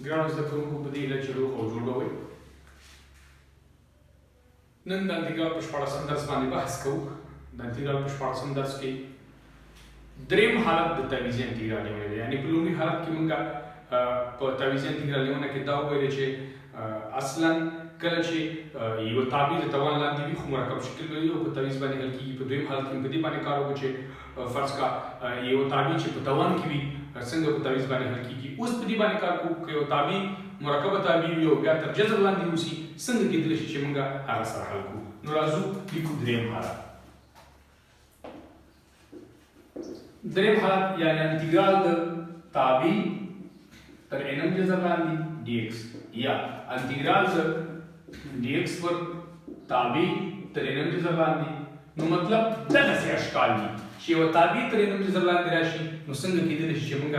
ګرانو زده کوونکو په دې هیله چې روغ او جوړ به وئ. نن د انتګرال په 14 درس باندې بحث کوو. د انتګرال په 14 درس کې دریم حالت د تعویضي انتګرال نیونه دی. یعنې په لومړي حالت کې موږ په تعویضي انتګرال نیونه کې دا وویل چې اصلا کله چې یو تابع د توان لاندې وي خو مرکب شکل لري او په تعویض باندې حل کېږي. په دویم حالت کې په دې باندې کار وکړو چې فرض کا یو تابع چې په توان کې وي څنګه په تعویض باندې حل کېږي. اوس په دې باندې کار کوو که یو تابع مرکبه تابع وي او بیا تر جذر لاندې اوسي څنګه کېدلی شي چې موږ هغه سره حل کړو. نو راځو لیکو دریم حالت. دریم حالت یعنې انتګرال د تابع تر n جذر لاندې dx یا انتګرال د dx پر تابع تر n جذر لاندې. نو مطلب دغسې اشکال دي چې یو تابع تر n جذر لاندې راشي نو څنګه کېدلی شي چې موږ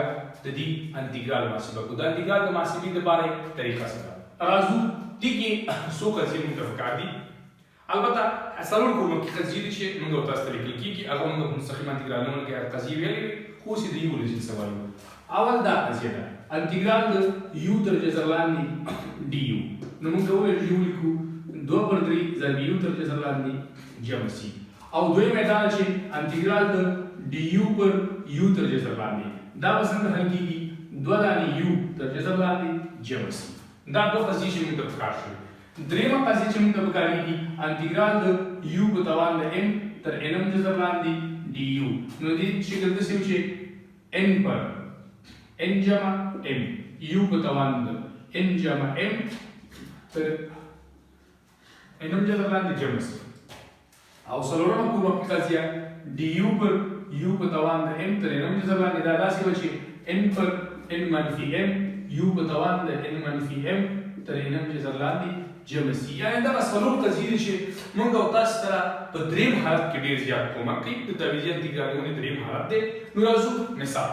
د دې انتګرال محاسبه کړو. د انتګرال د محاسبې دپاره طریقه څه ده؟ راځو دې کې څو قضیې موږ ته پکار دي. البته څلور کومکي قضیې دي چې موږ ورته تاسو ته لیکل کېږي. هغه موږ په مستقیم انتګرالونو کې هغه قضیې ویلې وي خو اوس یې د یو له جنسه وایو. اول دا قضیه ده انتګرال د یو تر جذر لاندې ډي یو. نو موږ وویل یو لیکو 2/3 ضرب یو تر جذر لاندې جمع سي. او دویمه دا چې انتګرال د ډي یو پر یو تر جذر لاندې دا به څنګه حل کېږي؟ 2 دانې یو تر جذر لاندې جمع سي. دا دوه قضیې چې موږ ته پکار شوې. درېیمه قضیه چې موږ ته پکارېږي انتګرال د یو په توان د n تر n جذر لاندې ډي یو. نو دې شکل داسې و چې n پر n جمع m یو په توان د n جمع m تر n جذر لاندې جمع سي. او څلورمه کومکي قضیه ډي یو پر یو په توان د m تر n جذر لاندې دا داسې و چې n پر n منفي m یو په توان د n منفي m تر n جذر لاندې جمع سي. یعنې دغه څلور قضیې دي چې موږ او تاسو سره په دریم حالت کې ډېر زیات کومک کوي. د تعویضي انتګرالونو دریم حالت دی. نو راځو مثال.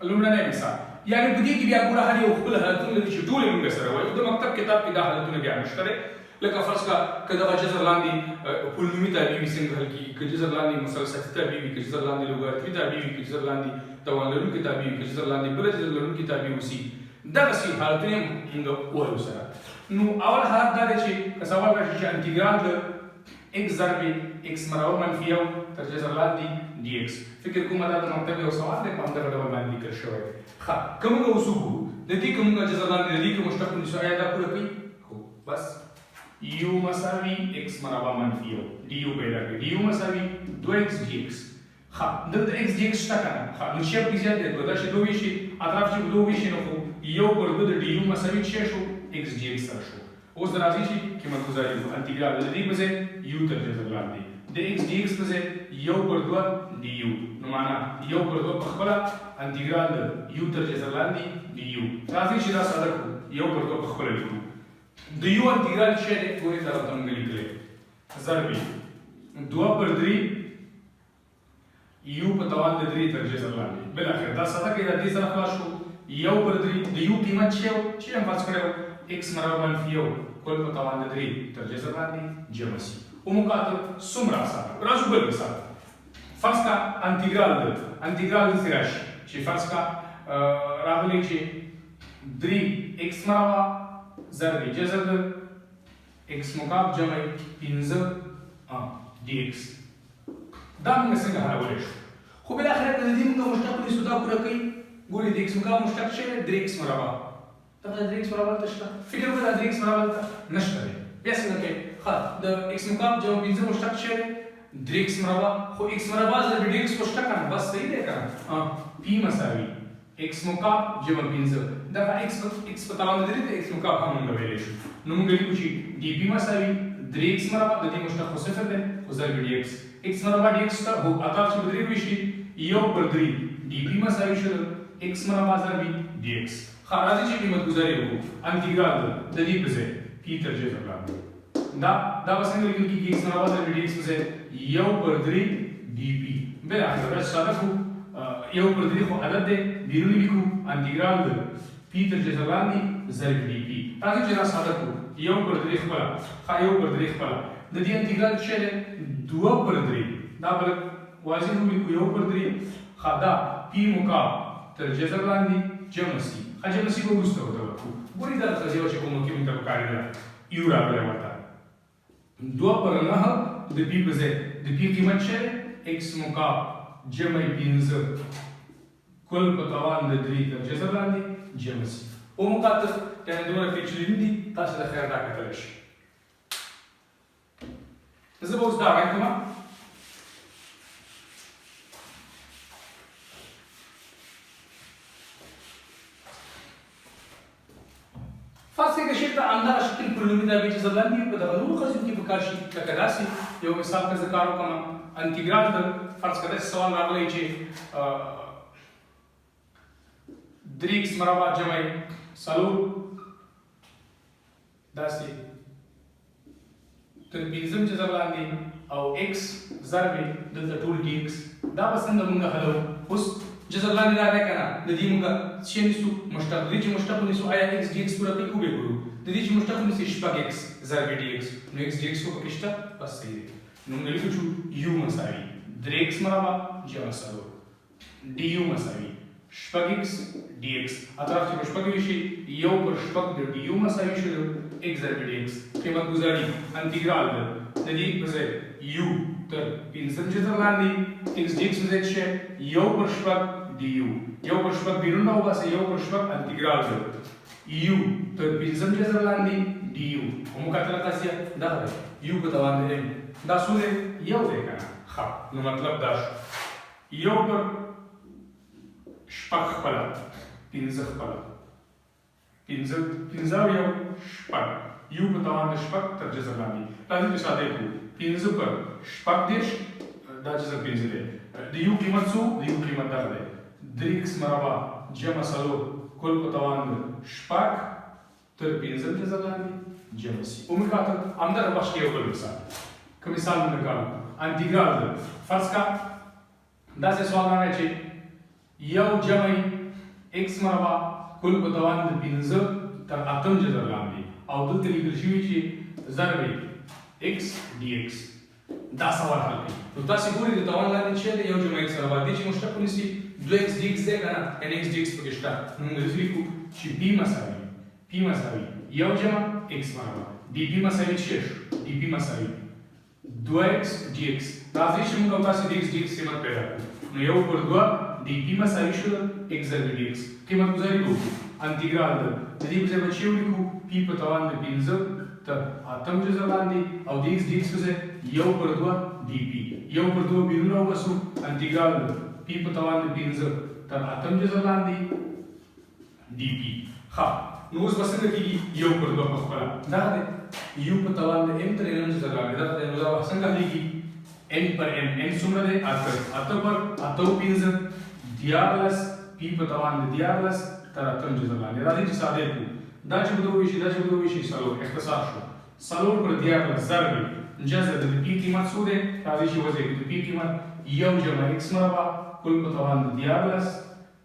لومړنی مثال یعنې په دې کې بیا ګوره هر یو خپل حالتونه لري چې ټول یې موږ سره وایو. د مکتب کتاب کې دا حالتونه بیا نشته دی. لکه فرض کړه که دغه جذر لاندې پولنومي تابع وي څنګه حل کېږي، که جذر لاندې مثلثاتي تابع وي، که جذر لاندې لوګارتمي تابع وي، که جذر لاندې توان لرونکي تابع وي، که جذر لاندې بله جذر لرونکي تابع اوسي. دغسې حالتونه موږ وایو سره. نو اول حالت دا دی چې که سوال راشي چې انتګرال د x ضرب x مربع منفي یو تر جذر لاندې dx. فکر کوم دا د مکتب یو سوال دی په همدغه ډول باندې لیکل شوی دی. ښه که موږ اوس وګورو د دې که موږ جذر لاندې د دې که مشتق ونیسو آیا دا پوره کوي؟ هو بس یو مساوي x مربع منفي یو ډي یو پیدا کړئ. ډي یو مساوي 2x dx. ښه دلته x dx شته که نه؟ ښه نو شیپ کې زیات دی دا چې دوه ویشي اطراف چې دوه ویشي نو خو یو پر دوه د ډي یو مساوي څه شو؟ x dx سره شو. اوس راځي چې قیمت گذاري وکړو. انتګرال د دې په ځای یو تر جذر لاندې د x dx په ځای یو پر دوه ډي یو. نو معنا یو پر دوه په خپله انتګرال د یو تر جذر لاندې ډي یو. راځي چې دا ساده کړو یو پر دوه په خپله لیکو. د یو انتګرال چې دی ګورئ دا راته موږ لیکلی ضرب 2/3 یو په توان د 3 تر جذر لاندې. بالاخره دا ساده کړئ دا دې سره خلاص شو. یو پر 3 د یو قیمت چې و چې هم فرض کړی و x مربع منفي یو کل په توان د 3 تر جذر باندې جمع سي. ومقاطب څومره اسانه. راځو بل مثال. فرض کا انتګرال داسې راشي چې فرض کا راغلی چې 3x مربع ضرب جذر د x مکعب جمع 15 dx. دا موږ څنګه حلولی شو؟ خو بالاخره که د دې موږ مشتق ونیسو دا پوره کوي. ګورئ د x مکعب مشتق شوی 3x مربع. دغه 3x مربع ته شته؟ فکر وکړه دا 3x مربع ته نشته دی. بیا څنګه کوي؟ ښه د x مکعب جمع 15 مشتق شوی 3x مربع خو x مربع ضرب dx مشتق که نه بس صحیح دی که نه؟ p مساوي x مکعب جمع 15 دغه x په توان د 3 د x مکعب هم موږ ویلی شو. نو موږ لیکو چې dp مساوي 3x مربع د دې مشتق خو صفر دی خو ضرب dx. x مربع dx شته خو اطراف چې په 3 ویشي یو پر 3 dp مساوي شو x مربع ضرب dx. ښه راځي چې قیمت ګذاري وکړو. انتګرال د دې په ځای p تر جذر لاندې دا به څنګه لیکل کېږي؟ x مربع ضرب dx په ځای یو پر 3 dp. بالاخره دا ساده کړو یو پر 3 خو عدد دی بیرونی لیکو انتګرال د p تر جذر لاندې ضرب dp. راځي چې دا ساده کړو یو پر 3 خپله. ښه یو پر 3 خپله د دې انتګرال چې دی 2/3 دا بل واضح ولیکو یو پر 3. ښه دا p مکعب تر جذر لاندې جمع سي. Hagem sigur gustă o dă cu. Guri dar să ziua ce cum o chimă pe care era. Iura pe la Doua părănahă de pipe de pipe măcere ex muca gemai pinză col pe tavan de drită Jezerlandi gemăsi. O mucată te-a îndură ficiulindi tașa de fer dacă tăleși. Să vă da acum. Față că și am dat și timpul lumii de abice Jezerlandi, că dacă nu căzim timpul ca și căcădasi, eu mi s-a că zăcarul cum antigradă, față că desi sau la lege Drix mărava gemai salut dasi târpinzăm Jezerlandi au x zarbe de tătul dx da păsând de mângă hălău pus Jezerlandi da recana de din mângă ce nisu măștatul deci măștatul nisu aia x dx pura pe cube guru de deci măștatul nisu șpag x zarbe dx nu x dx cu păcășta pasă e nu mă licuciu u mă savi drx mărava gema salut du mă savi șpag x dx atraf ce șpag și eu per șpag de du mă savi și x zarbe dx că mă guzari integral de din pe u ter pinzăm Jezerlandi x dx zice eu per șpag du eu per șpag birun au base eu per șpag integral de u ter pinzăm Jezerlandi du cum că la casia da u pe tavan de da sune eu de ca ha nu मतलब dash eu per șpag pala pinză pala pinzau eu șpag eu pe tavan de șpag ter Jezerlandi la zice să de cu pinză per șpag deci da ce să pinză de eu climat su de eu climat darde drix marava gema salut col pe tavan de șpag ter pinză Jezerlandi gemasi umicată am dat bașcă eu pe sa că mi s-a luat antigradă față ca da se soală ce eu gemai x marava col pe tavan de pinză ter atom Jezerlandi au dute ligășiuci zarbe x dx da sau altă nu ta sigur de tavan la de cele eu gemai x marava deci nu știu cum si 2x dx de gana nx dx pe ăsta nu mă ridicu și pi mă savi eu gema x marava dp mă savi ce dp mă savi 2x dx dar zici și nu căutați dx dx se mă pera nu eu por 2 dp mă savi și x zarbe dx că mă guzari lu antigradă de dp se băceu cu pi pe tavan de pinză ta atom Jezerlandi au dx dx se eu por 2 dp eu por 2 birun au băsu antigradă pi pe tavan de pinză ta atom Jezerlandi dp ha nu îți păsând că eu por 2 pe acolo da de eu pe tavan de m trăinăm Jezerlandi da de nu da păsând că n per m sumă de atât per atău pinză diarlas pi pe tavan de diarlas ta atom Jezerlandi da de ce să adecu da ce budovi și salor este sașu salor per diarlas zarbe încează de pi climat sude ta de și văză de pi climat eu gema x marava col pe tavan de diarlas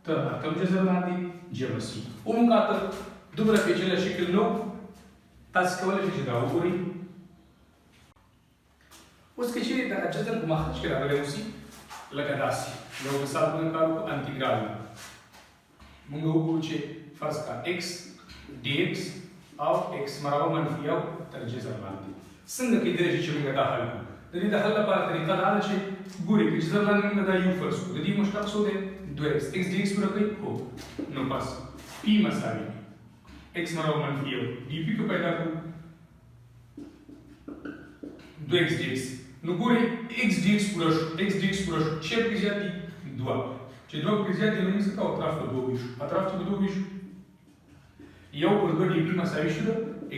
ta atom Jezerlandi gemasi umcată după pe cele și când nu tați că văle și da uri o să ce dacă acesta cu mahă și că dacă le usi la cadasi le o să pun ca cu antigral mungă cu ce fac ca x dx au x marava manfi au ter Jezerlandi sunt că idee ce lângă da halul de da hal la parte de cada ce guri că Jezerlandi lângă da u first de din muștac so de 2x x dx pura că ho nu pas pi mă savi x marava manfi eu dp că pe da cu 2x dx nu guri x dx pura ce prizia de 2 ce 2 prizia de nu se ca o trafă 2 a trafă 2 eu por 2 dp mă savi și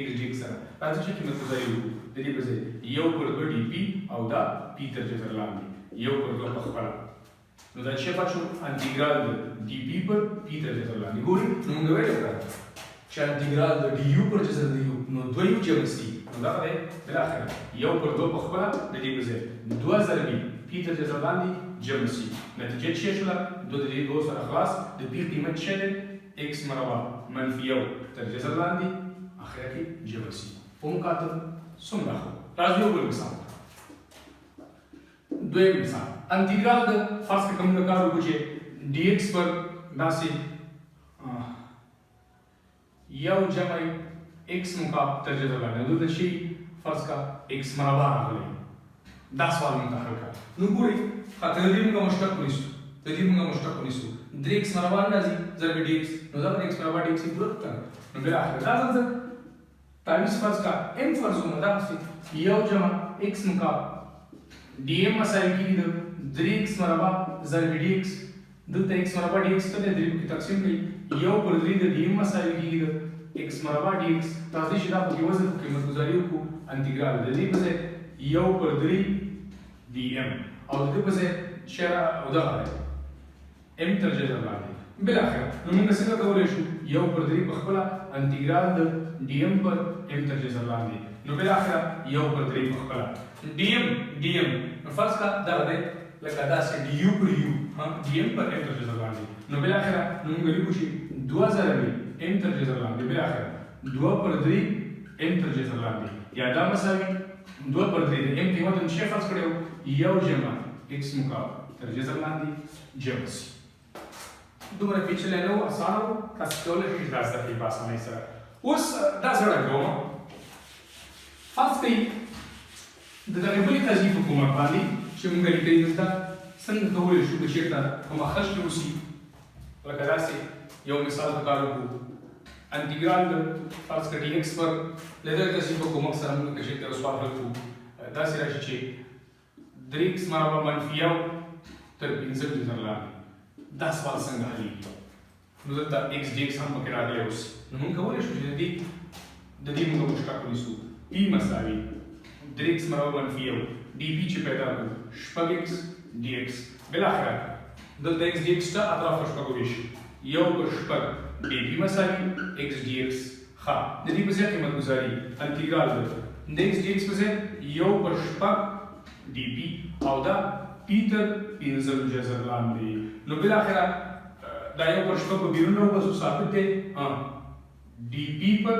x dx atunci ce mă scuza eu de repede eu por 2 dp au da Peter Jezerlandi eu por 2 pe acolo nu dar ce faci antigral de dp per Peter Jezerlandi guri nu mă găvește frate ce antigral de du per Jezerlandi nu 2 u ce măsi nu da de la care eu por 2 pe acolo de repede 2 zarbi Peter Jezerlandi gemsi nătige ce și la 2 de 2 să răclas de pirti mă cele x marava manfi eu ter Jezerlandi akhiraki gemsi umcată sumdahu razio bulmisam 2 misal antigral de față că mă carul cu ce dx per dasi یو جمع x مقابل تر جذر لاندې دلته شي فرض کا x مربع راغلی دا سوال موږ حل کړ نو ګورئ خاطر دې موږ مشتق ونیسو د دې موږ مشتق ونیسو 3x مربع راځي ضرب dx نو دا x مربع dx پوره کړه نو بل اخر دا څنګه تعویض فرض کا m فرضونه دا څه یو جمع x مقابل dm مساوي کیږي 3x مربع ضرب dx دلته x مربع dx ته د 3 کې تقسیم کړئ یو پر 3 د dm مساوي کیږي x مربع dx تاسو چې دا په کې وزن قیمت گذاری وکړو انټیګرال د دې په ځای یو پر 3 dm او د دې په ځای شرع او دا m تر جذر لاندې بل اخر نو موږ څنګه کولای شو یو پر 3 په خپل انټیګرال د dm پر m تر جذر لاندې نو بل اخر یو پر 3 په خپل dm نو فرض کا دا دی لکه دا چې du پر u ها dm پر m تر جذر لاندې نو بل اخر نو موږ لیکو چې 2000 m تر جذر لاندې بل اخر 2 پر 3 m تر جذر لاندې یا دا مساوي 2 پر 3 د m قیمت نشه فرض کړو یو جمع x مقابل تر جذر لاندې جمع سي دومره پیچلې نه و اسانه تاسو کولای شئ دا ځکه په اسانۍ سره اوس دا زړه کوم فرض کړئ د دغه بلې قضیې په کومه باندې چې موږ لیکلي دلته څنګه کولی شو چې چېرته کومه خرج کې اوسي لکه داسې یو مثال په کار وکړو انټیګرال د فرض کړئ ډي پر له دغه قضیې په کومک سره موږ چې چېرته سوال حل کړو داسې راشي چې 3x مربع منفي یو تر 15 جذر لاندې دا سوال څنګه حلېږي نو دلته x dx هم پکې راغلی اوس نو موږ کولی شو چې د دې موږ مشتق ونیسو p مساوي 3x مربع منفي یو dp چې پیدا کړو شپږ x dx بالاخره دلته x dx ته اطراف شپږ ویشي یو پر شپږ dp مساوي x dx ښه د دې په ځای قیمت ګذاري انټیګرال د x dx په ځای یو پر شپږ dp او دا p تر 15 جذر لاندې نو بالاخره دا یو پر شپږ په بیرون راوباسو ثابت دی dp پر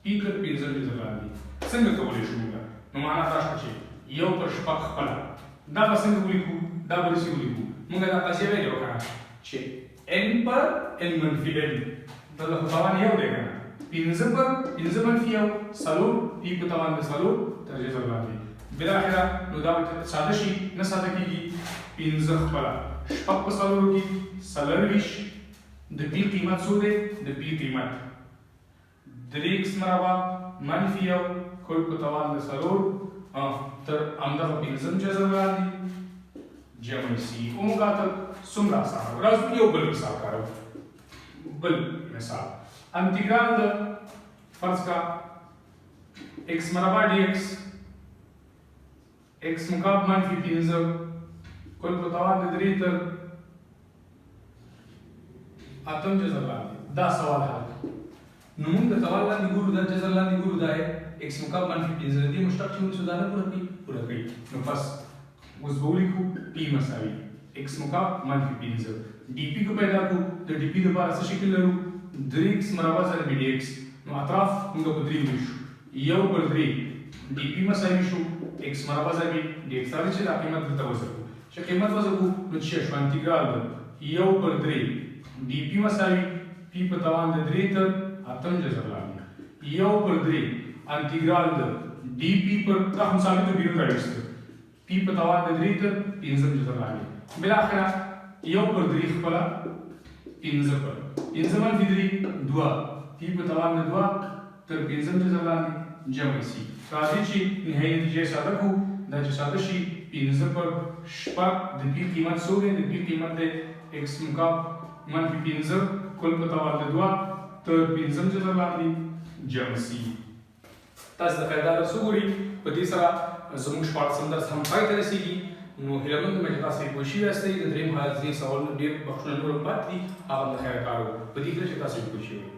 p تر 15 جذر لاندې څنګه کولی شو موږ نو معنا دا شو چې یو پر شپږ خپله دا به څنګه ولیکو دا به داسې ولیکو موږ دا قضیه ویلې وکړه چې n پر n منفي n دا د توان یو دی که نه 15 پر 15 منفي یو څلور p په توان د څلور تر جذر لاندې بالاخره نو دا ساده شي نه ساده کېږي 15 خپله شپږ په څلورو کې څلرویشت د p قیمت څو دی د p قیمت 3x مربع منفي یو کل په توان د څلور تر همدغه 15 جذر لاندې جمع سي وموږ څومره اسانه راځو یو بل مثال کاروو بل مثال انټیګرال د فرض کا x مربع dx x مقابل منفي 15 کل په توان د 3 تر 8 جذر لاندې دا سوال حل نو موږ د سوال لاندې ګورو دا جذر لاندې ګورو دا x مقابل منفي 15 دې مشتق چې موږ دا نه پوره کړي نو پس اوس به ولیکو p مساوي x مقابل منفي 15 dp کو پیدا کو د dp لپاره څه شکل لرو 3x مربع ضرب dx نو اطراف موږ په 3 ویشو یو پر 3 dp مساوي شو x مربع ضرب dx راځي چې دا قیمت دلته وځو چې قیمت وځو نو چې شو انټیګرال د یو پر 3 dp مساوي p په توان د 3 تر 8 جذر لاندې یو پر 3 انټیګرال د dp پر دا هم ثابت بیرون راوستل p په توان د 3 تر 15 جذر لاندې بالاخره یو پر 3 خپله 15 پر 15 منفي 3 2 p په توان د 2 تر 15 جذر لاندې جمع سي راځي چې نهایي نتیجه ساده کو دا چې ساده شي 15 پر شپږ د p قیمت څو دی د p قیمت دی x مقابل منفي 15 کل په توان د 2 تر 15 جذر لاندې جمع سي تاسو د فایده له څه ګوري په دې سره زموږ شپاړسم درس هم پای ته رسېږي نو هیله مند یم چې تاسو پوه شوي یاستئ د درېیم حالت ځینې سوالونه ډېر بخښنه نور هم پاتې دي هغه د خیر کار و په دې هیله چې تاسو پوه شوي